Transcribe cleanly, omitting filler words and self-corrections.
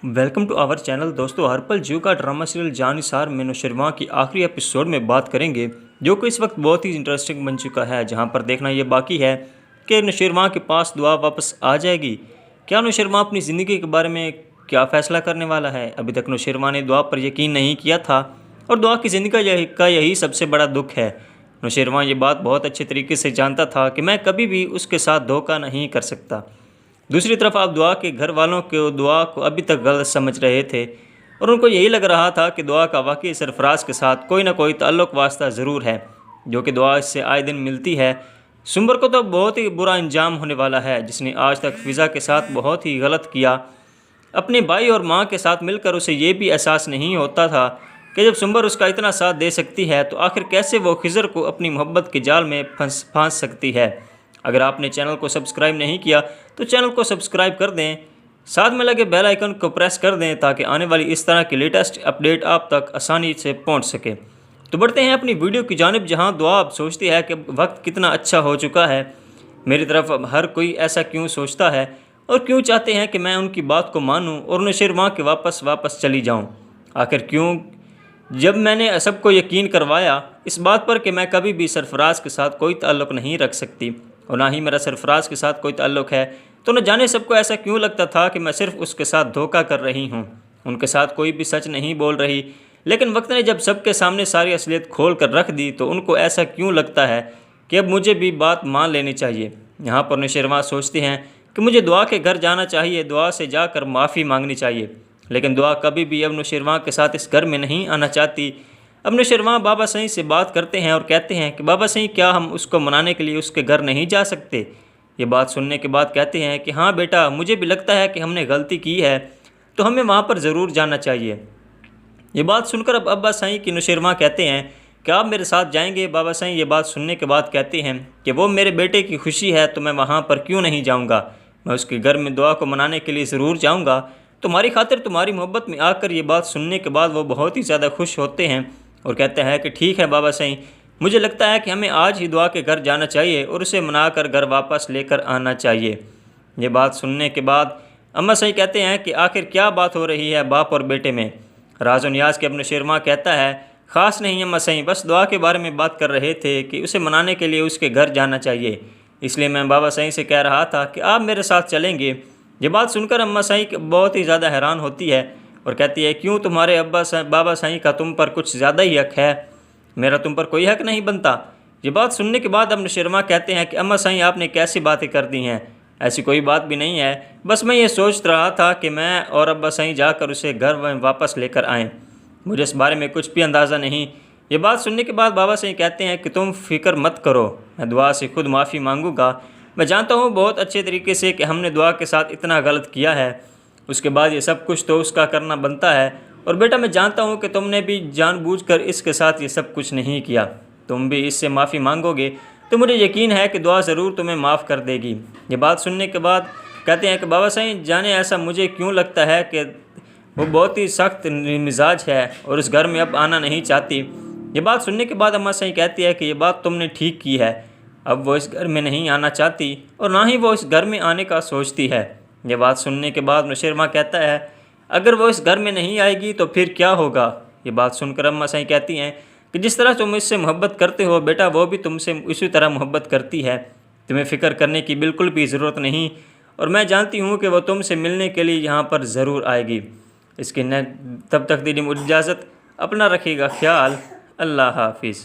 Welcome to our channel. दोस्तों, हर पल जियो का ड्रामा सीरियल जानिसार में नौशेरवां की आखिरी एपिसोड में बात करेंगे, जो कि इस वक्त बहुत ही इंटरेस्टिंग बन चुका है। जहां पर देखना ये बाकी है कि नौशेरवां के पास दुआ वापस आ जाएगी। क्या नौशेरवां अपनी ज़िंदगी के बारे में क्या फ़ैसला करने वाला है? अभी तक नौशेरवां ने दुआ पर यकीन नहीं किया था और दुआ की ज़िंदगी का यही सबसे बड़ा दुख है। नौशेरवां ये बात बहुत अच्छे तरीके से जानता था कि मैं कभी भी उसके साथ धोखा नहीं कर सकता। दूसरी तरफ आप दुआ के घर वालों को दुआ को अभी तक गलत समझ रहे थे और उनको यही लग रहा था कि दुआ का वाकई सरफराज के साथ कोई ना कोई ताल्लुक़ वास्ता ज़रूर है, जो कि दुआ इससे आए दिन मिलती है। सुंबर को तो बहुत ही बुरा अंजाम होने वाला है, जिसने आज तक फ़िज़ा के साथ बहुत ही गलत किया। अपने भाई और माँ के साथ मिलकर उसे ये भी एहसास नहीं होता था कि जब सुंबर उसका इतना साथ दे सकती है तो आखिर कैसे वो खिज़र को अपनी मोहब्बत के जाल में फांस सकती है। अगर आपने चैनल को सब्सक्राइब नहीं किया तो चैनल को सब्सक्राइब कर दें, साथ में लगे बेल आइकन को प्रेस कर दें ताकि आने वाली इस तरह की लेटेस्ट अपडेट आप तक आसानी से पहुंच सके। तो बढ़ते हैं अपनी वीडियो की जानिब, जहां दुआ अब सोचती है कि वक्त कितना अच्छा हो चुका है। मेरी तरफ अब हर कोई ऐसा क्यों सोचता है और क्यों चाहते हैं कि मैं उनकी बात को मानूं और नौशेरवां के वापस चली जाऊँ। आखिर क्यों, जब मैंने सबको यकीन करवाया इस बात पर कि मैं कभी भी सरफराज के साथ कोई ताल्लुक़ नहीं रख सकती और ना ही मेरा सरफराज के साथ कोई ताल्लुक़ है, तो न जाने सबको ऐसा क्यों लगता था कि मैं सिर्फ़ उसके साथ धोखा कर रही हूँ, उनके साथ कोई भी सच नहीं बोल रही। लेकिन वक्त ने जब सबके सामने सारी असलियत खोल कर रख दी तो उनको ऐसा क्यों लगता है कि अब मुझे भी बात मान लेनी चाहिए। यहाँ पर नौशेरवां सोचते हैं कि मुझे दुआ के घर जाना चाहिए, दुआ से जाकर माफ़ी मांगनी चाहिए। लेकिन दुआ कभी भी अब नौशेरवां के साथ इस घर में नहीं आना चाहती। अब नौशेरवां बाबा सही से बात करते हैं और कहते हैं कि बाबा सही, क्या हम उसको मनाने के लिए उसके घर नहीं जा सकते? ये बात सुनने के बाद कहते हैं कि हाँ बेटा, मुझे भी लगता है कि हमने गलती की है, तो हमें वहाँ पर ज़रूर जाना चाहिए। ये बात सुनकर अब अब्बा सही की नौशेरवां कहते हैं कि आप मेरे साथ जाएंगे? बाबा सही ये बात सुनने के बाद कहते हैं कि वो मेरे बेटे की खुशी है तो मैं वहाँ पर क्यों नहीं जाऊँगा, मैं उसके घर में दुआ को मनाने के लिए ज़रूर जाऊँगा। तुम्हारी खातिर, तुम्हारी मोहब्बत में आकर ये बात सुनने के बाद वो बहुत ही ज़्यादा खुश होते हैं और कहते हैं कि ठीक है बाबा सही, मुझे लगता है कि हमें आज ही दुआ के घर जाना चाहिए और उसे मनाकर घर वापस लेकर आना चाहिए। ये बात सुनने के बाद अम्मा सही कहते हैं कि आखिर क्या बात हो रही है बाप और बेटे में। राज और नियाज़ के अपने नौशेरवां कहता है, ख़ास नहीं अम्मा सही, बस दुआ के बारे में बात कर रहे थे कि उसे मनाने के लिए उसके घर जाना चाहिए, इसलिए मैं बाबा सही से कह रहा था कि आप मेरे साथ चलेंगे। ये बात सुनकर अम्मा सही बहुत ही ज़्यादा हैरान होती है और कहती है, क्यों, तुम्हारे बाबा सही का तुम पर कुछ ज़्यादा ही हक है, मेरा तुम पर कोई हक नहीं बनता। ये बात सुनने के बाद अब नौशेरवां कहते हैं कि अम्मा सही, आपने कैसी बातें कर दी हैं, ऐसी कोई बात भी नहीं है, बस मैं ये सोच रहा था कि मैं और अब्बा सही जाकर उसे घर वापस लेकर आएँ, मुझे इस बारे में कुछ भी अंदाज़ा नहीं। ये बात सुनने के बाद बाबा सही कहते हैं कि तुम फिक्र मत करो, मैं दुआ से खुद माफ़ी मांगूंगा। मैं जानता हूँ बहुत अच्छे तरीके से कि हमने दुआ के साथ इतना गलत किया है, उसके बाद ये सब कुछ तो उसका करना बनता है। और बेटा, मैं जानता हूँ कि तुमने भी जानबूझकर इसके साथ ये सब कुछ नहीं किया, तुम भी इससे माफ़ी मांगोगे तो मुझे यकीन है कि दुआ ज़रूर तुम्हें माफ़ कर देगी। ये बात सुनने के बाद कहते हैं कि बाबा सही, जाने ऐसा मुझे क्यों लगता है कि वो बहुत ही सख्त मिजाज है और उस घर में अब आना नहीं चाहती। ये बात सुनने के बाद अम्मा सही कहती है कि ये बात तुमने ठीक की है, अब वो इस घर में नहीं आना चाहती और ना ही वो इस घर में आने का सोचती है। ये बात सुनने के बाद नौशेरवां कहता है, अगर वो इस घर में नहीं आएगी तो फिर क्या होगा? ये बात सुनकर अम्मा सही कहती हैं कि जिस तरह तुम इससे मोहब्बत करते हो बेटा, वो भी तुमसे उसी तरह मोहब्बत करती है, तुम्हें फ़िक्र करने की बिल्कुल भी ज़रूरत नहीं और मैं जानती हूँ कि वो तुमसे मिलने के लिए यहाँ पर ज़रूर आएगी। इसके न तब तक दीजिए मुझे इजाज़त, अपना रखिएगा ख्याल, अल्लाह हाफिज़।